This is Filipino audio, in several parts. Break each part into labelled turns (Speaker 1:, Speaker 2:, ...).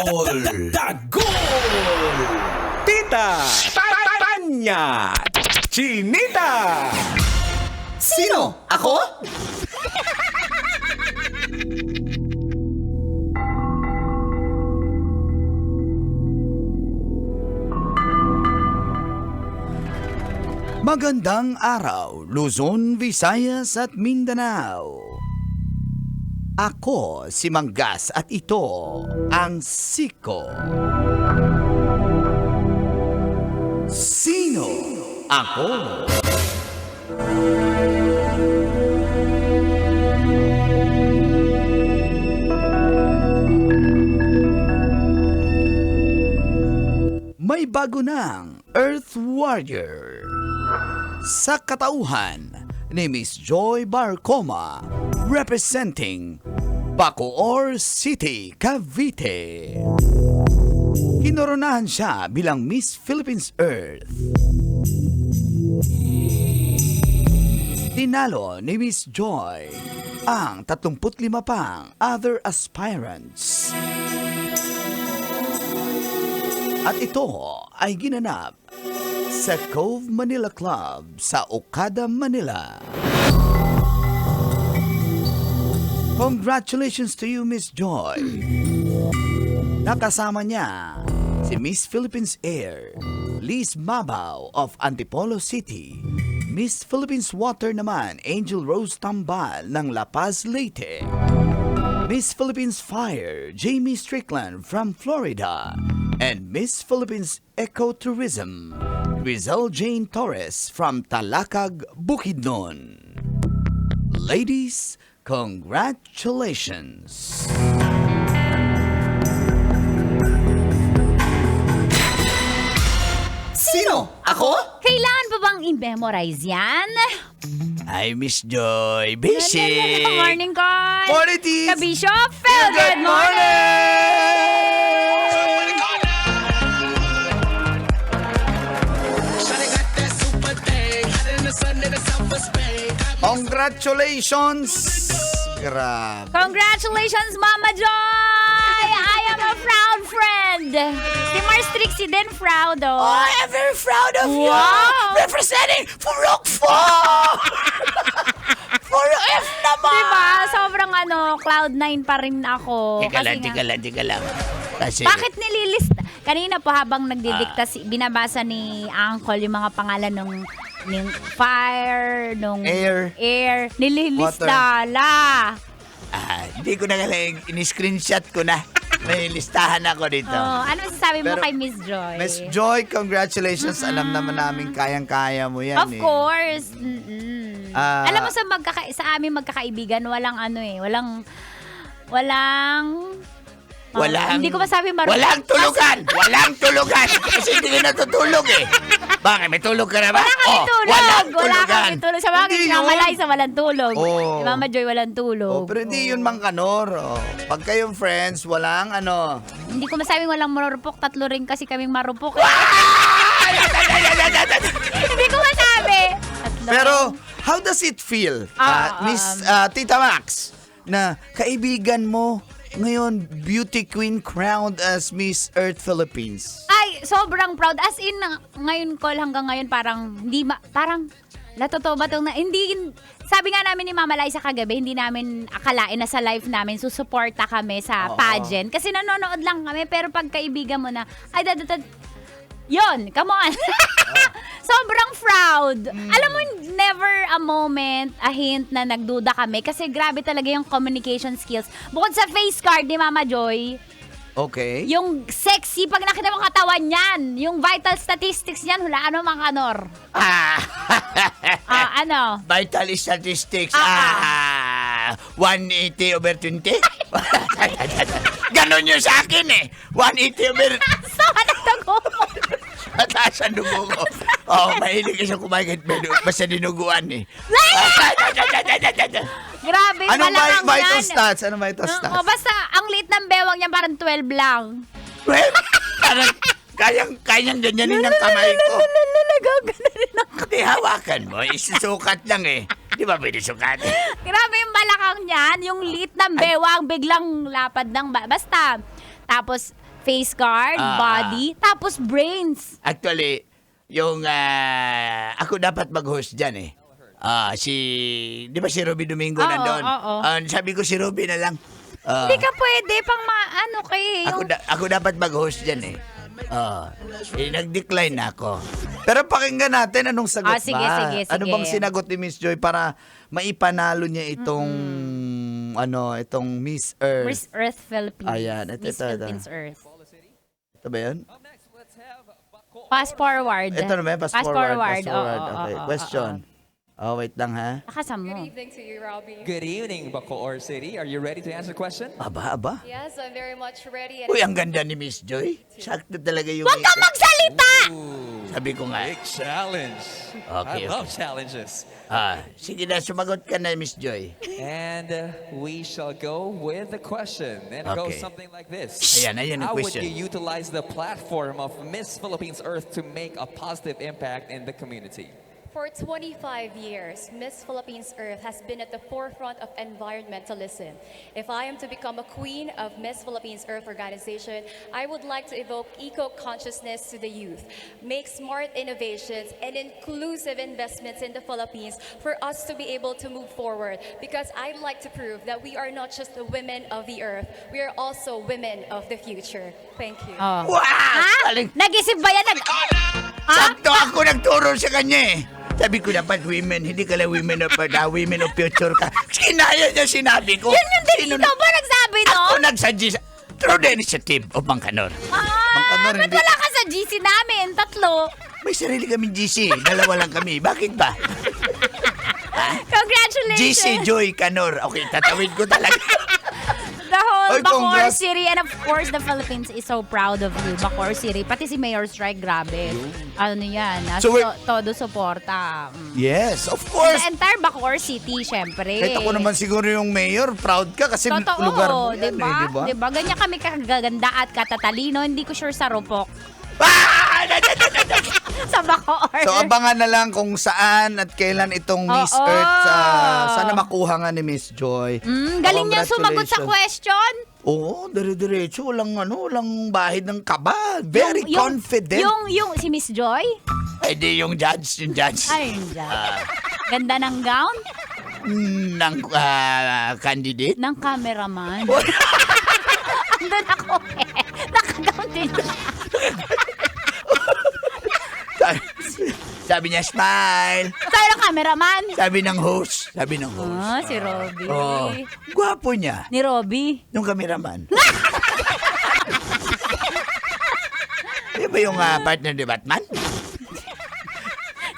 Speaker 1: Dagol! Tita! Tanya! Chinita!
Speaker 2: Sino? Ako?
Speaker 3: Magandang araw, Luzon, Visayas at Mindanao. Ako si Manggas at ito ang Siko. Sino ako? May bago ng Earth Warrior. Sa katauhan ni Miss Joy Barcoma, representing Bacoor City, Cavite. Kinoronahan siya bilang Miss Philippines Earth. Tinalo ni Miss Joy ang 35 pang other aspirants. At ito ay ginanap sa Cove Manila Club sa Okada, Manila. Congratulations to you, Miss Joy. Nakasama niya si Miss Philippines Air, Liz Mabaw of Antipolo City, Miss Philippines Water naman, Angel Rose Tambal ng La Paz, Leyte, Miss Philippines Fire, Jamie Strickland from Florida, and Miss Philippines Ecotourism, Rizal Jane Torres from Talakag, Bukidnon. Ladies, congratulations!
Speaker 2: Sino? Ako?
Speaker 4: Kailangan pa bang i-memorize yan?
Speaker 3: Hi, Miss Joy. Busy!
Speaker 4: Good morning, Col!
Speaker 3: Morning, Tis!
Speaker 4: Kabishop Phil, good
Speaker 3: Congratulations! Grabe.
Speaker 4: Congratulations, Mama Joy! I am a proud friend! Si Mars Trixie din proud, oh.
Speaker 3: Oh, I'm very proud of you!
Speaker 4: Wow!
Speaker 3: Representing Furok 4! Puro F naman!
Speaker 4: Diba? Sobrang Cloud9 pa rin ako.
Speaker 3: Teka
Speaker 4: Kasi
Speaker 3: lang. Kasi,
Speaker 4: bakit nililist? Kanina po habang nagdidikta, binabasa ni Uncle yung mga pangalan ng fire, nung
Speaker 3: Air.
Speaker 4: nililista la.
Speaker 3: Hindi ko na galing, in-screenshot ko na. May listahan ako dito.
Speaker 4: Oh, ano masasabi mo
Speaker 3: Pero,
Speaker 4: kay Miss Joy?
Speaker 3: Miss Joy, congratulations. Alam naman namin kayang-kaya mo yan.
Speaker 4: Of course. Alam mo sa aming magkakaibigan, walang hindi ko masabi marunong.
Speaker 3: Walang tulugan! Kasi hindi ka natutulog eh. Bakit? May tulog ka na ba?
Speaker 4: Wala kami tulog.
Speaker 3: Walang
Speaker 4: Wala
Speaker 3: tulugan.
Speaker 4: kami tulog. Sa mga
Speaker 3: Hindi
Speaker 4: kinamalay
Speaker 3: yun.
Speaker 4: sa walang tulog.
Speaker 3: Oh.
Speaker 4: Si Mama Joy walang tulog.
Speaker 3: Pero hindi yun Mang Kanor. Pag kayong friends, walang
Speaker 4: Hindi ko masabing walang marupok. Tatlo rin kasi kaming marupok. Hindi ko masabi. Tatlo.
Speaker 3: Pero, how does it feel, Miss Tita Max, na kaibigan mo ngayon beauty queen crowned as Miss Earth Philippines?
Speaker 4: Ay, sobrang proud. As in, ngayon call hanggang ngayon parang, totoo ba itong sabi nga namin ni Mama Liza kagabi, hindi namin akalain na sa life namin susuporta kami sa pageant. Kasi nanonood lang kami, pero pag kaibigan mo na, yun, come on. Sobrang proud. Alam mo, never a moment, a hint na nagduda kami kasi grabe talaga yung communication skills. Bukod sa face card ni Mama Joy,
Speaker 3: Okay.
Speaker 4: yung sexy, pag nakita mo katawan niyan, yung vital statistics niyan, hulaan mo mga kanor.
Speaker 3: Vital statistics. 180 over 20? Ganon yun sa akin eh. 180 over...
Speaker 4: So, nagtago mo.
Speaker 3: Mataas ang dugo ko. Mahilig kasi kumain basta dinuguan eh.
Speaker 4: Grabe,
Speaker 3: Anong
Speaker 4: malakang
Speaker 3: vital
Speaker 4: yan.
Speaker 3: stats? Anong vital stats?
Speaker 4: Basta, ang liit ng bewang niya parang 12 lang.
Speaker 3: Well, parang kayang ganyanin ng kamay ko.
Speaker 4: Nagagano'n ako.
Speaker 3: Hindi, hawakan mo. Isusukat lang eh. Di ba pwede sukatin?
Speaker 4: Grabe yung balakang niyan, yung liit ng bewang, biglang lapad ng basta. tapos face guard, body, tapos brains.
Speaker 3: Actually, yung ako dapat mag-host dyan eh. Di ba si Ruby Domingo
Speaker 4: Oo,
Speaker 3: nandoon?
Speaker 4: oo.
Speaker 3: Sabi ko si Ruby na lang.
Speaker 4: Hindi ka pwede pang maano kay yung...
Speaker 3: Ako dapat mag-host dyan eh. Nag-decline na ako. Pero pakinggan natin anong sagot
Speaker 4: Sige,
Speaker 3: ba?
Speaker 4: sige.
Speaker 3: Ano bang sinagot ni Miss Joy para maipanalo niya itong itong Miss Earth.
Speaker 4: Miss Earth Philippines.
Speaker 3: Ayan,
Speaker 4: Miss
Speaker 3: ito.
Speaker 4: Philippines Earth.
Speaker 3: Ito ba yun?
Speaker 4: Fast forward.
Speaker 3: Ito na ba? Fast
Speaker 4: Fast
Speaker 3: forward.
Speaker 4: forward.
Speaker 3: Okay. Question. Wait lang ha.
Speaker 4: Nakasam mo.
Speaker 2: Good evening to you, Robbie.
Speaker 5: Good evening, Bacoor City. Are you ready to answer the question?
Speaker 3: Aba.
Speaker 2: Yes, I'm very much ready. And
Speaker 3: Uy, ang ganda ni Miss Joy. Sakto talaga yung...
Speaker 4: Huwag ka magsalita!
Speaker 3: Sabi ko nga.
Speaker 5: Big challenge.
Speaker 3: Okay,
Speaker 5: I love challenges.
Speaker 3: Sige na, sumagot ka na, Miss Joy.
Speaker 5: And we shall go with the question. And it goes
Speaker 3: Okay.
Speaker 5: something like this.
Speaker 3: Ayan ang
Speaker 5: How would
Speaker 3: question.
Speaker 5: you utilize the platform of Miss Philippines Earth to make a positive impact in the community?
Speaker 2: for 25 years, Miss Philippines Earth has been at the forefront of environmentalism. If I am to become a queen of Miss Philippines Earth organization, I would like to evoke eco-consciousness to the youth, make smart innovations and inclusive investments in the Philippines for us to be able to move forward. Because I'd like to prove that we are not just the women of the earth, we are also women of the future. Thank you.
Speaker 4: Oh.
Speaker 3: Wow!
Speaker 4: Ha?
Speaker 3: Galing.
Speaker 4: Nag-isip ba yan? Ha?
Speaker 3: Sakto ako nagturo sa kanya eh. Sabi ko dapat women, hindi ka lang women of future ka. Sinaya niya sinabi ko.
Speaker 4: Yun yung
Speaker 3: Sino
Speaker 4: dito ba nagsabi
Speaker 3: Ako
Speaker 4: nun?
Speaker 3: nagsuggest through the initiative of Bangkanor. Bangkanor,
Speaker 4: Ba't
Speaker 3: hindi.
Speaker 4: wala ka sa GC namin? Tatlo.
Speaker 3: May sarili kaming GC. Dalawa lang kami. Bakit ba?
Speaker 4: Congratulations.
Speaker 3: GC Joy Canor. Okay, tatawid ko talaga.
Speaker 4: The whole
Speaker 3: Oy,
Speaker 4: Bacoor
Speaker 3: congrats.
Speaker 4: City and of course the Philippines is so proud of you, Bacoor City. Pati si Mayor Strike, grabe. Ano yan,
Speaker 3: So we're-
Speaker 4: todo suporta.
Speaker 3: Yes, of course.
Speaker 4: The entire Bacoor City, syempre.
Speaker 3: Kahit ako naman siguro yung mayor, proud ka kasi
Speaker 4: Totoo,
Speaker 3: lugar mo yan
Speaker 4: diba?
Speaker 3: eh, diba?
Speaker 4: Diba? Ganyan kami kagaganda at katatalino. Hindi ko sure sa Rupok.
Speaker 3: Ah!
Speaker 4: Sa Bacoor.
Speaker 3: So abangan na lang kung saan at kailan itong Miss
Speaker 4: Oo.
Speaker 3: Earth. Sana makuha nga ni Miss Joy.
Speaker 4: Galing niya sumagot sa
Speaker 3: Congratulations.
Speaker 4: question.
Speaker 3: Oo, dire-diretso. Walang bahid ng kaba. Very confident.
Speaker 4: Yung si Miss Joy?
Speaker 3: Ay, di yung judge.
Speaker 4: Ay, ganda ng gown
Speaker 3: Ng candidate.
Speaker 4: ng cameraman. Andun ako eh. Nakagown din siya.
Speaker 3: Sabi niya, smile.
Speaker 4: Sa'yo ng cameraman.
Speaker 3: Sabi ng host.
Speaker 4: Si Robby.
Speaker 3: Oh, gwapo niya.
Speaker 4: Ni Robby.
Speaker 3: Yung cameraman. Di ba yung partner ni Batman?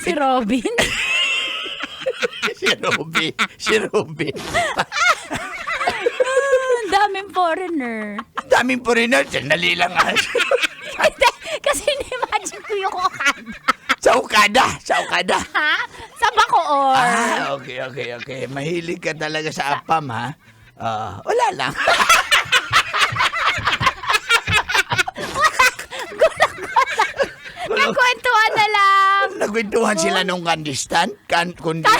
Speaker 4: Si Robin.
Speaker 3: Si Ruby.
Speaker 4: Ang daming foreigner.
Speaker 3: Ang daming foreigner. Sandali lang.
Speaker 4: Hindi, kasi in-imagine ko yung Okada.
Speaker 3: Sa Okada.
Speaker 4: Ha? Sa Bacoor.
Speaker 3: Okay. Mahilig ka talaga sa apam, ha? Wala lang.
Speaker 4: Nagkwentuhan na lang.
Speaker 3: Nagkwentuhan sila nung kandistan.
Speaker 4: Kondensada.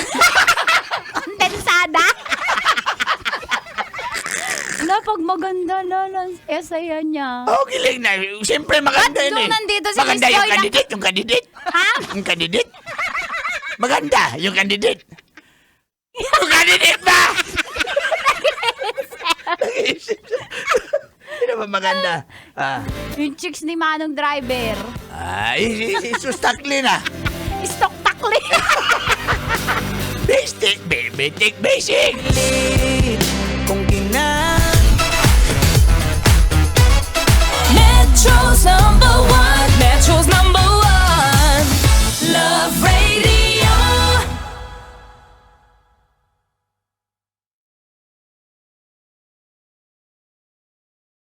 Speaker 4: Wala, pag maganda lang, saya niya.
Speaker 3: Okay lang na. Siyempre maganda
Speaker 4: Ba't
Speaker 3: yun eh.
Speaker 4: nung nandito si
Speaker 3: Maganda
Speaker 4: Miss
Speaker 3: yung
Speaker 4: Joy na-
Speaker 3: candidate.
Speaker 4: Ha?
Speaker 3: Yung candidate. Maganda yung candidate. Yung candidate ba? Hindi ba maganda?
Speaker 4: Yung chicks ni Manong Driver.
Speaker 3: Isustakli na.
Speaker 4: Stock takli.
Speaker 3: Basic, basic.